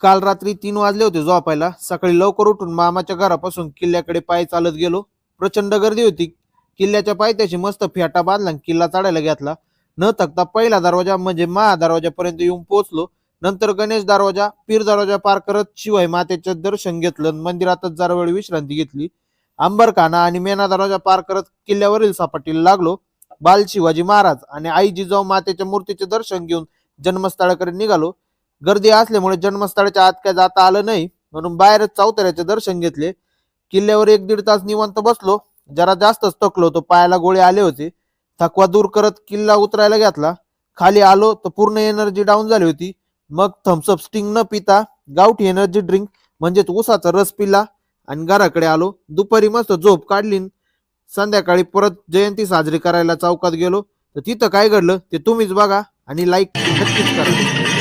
काल रात्री 3 वाजले होते झोपायला. सकाळी लवकर उठून मामाच्या घरापासून किल्ल्याकडे पायी चालत गेलो. प्रचंड गर्दी होती. किल्ल्याच्या पायथ्याशी मस्त फेटा बांधला आणि किल्ला चढायला घेतला. न थकता पहिला दरवाजा म्हणजे महादरवाजापर्यंत येऊन पोहोचलो. नंतर गणेश दरवाजा, पीर दरवाजा पार करत शिवाई मातेचं दर्शन घेतलं. मंदिरातच जरा वेळ विश्रांती घेतली. अंबरखाना आणि मेणा दरवाजा पार करत किल्ल्यावरील सपाटीला लागलो. बाल शिवाजी महाराज आणि आई जिजाऊ मातेच्या मूर्तीचे दर्शन घेऊन जन्मस्थळाकडे निघालो. गर्दी असल्यामुळे जन्मस्थळाच्या आत काय जाता आलं नाही, म्हणून बाहेरच चौतऱ्याचे दर्शन घेतले. किल्ल्यावर 1-1.5 तास निवांत बसलो. जरा जास्तच थकलो होतो, पायाला गोळे आले होते. थकवा दूर करत किल्ला उतरायला घेतला. खाली आलो तर पूर्ण एनर्जी डाऊन झाली होती. मग थम्सअप स्टिंग न पिता गावठी एनर्जी ड्रिंक म्हणजेच ऊसाचा रस पिला आणि घराकडे आलो. दुपारी मस्त झोप काढली. संध्याकाळी परत जयंती साजरी करायला चौकात गेलो. तर तिथं काय घडलं ते तुम्हीच बघा आणि लाईक नक्कीच करा.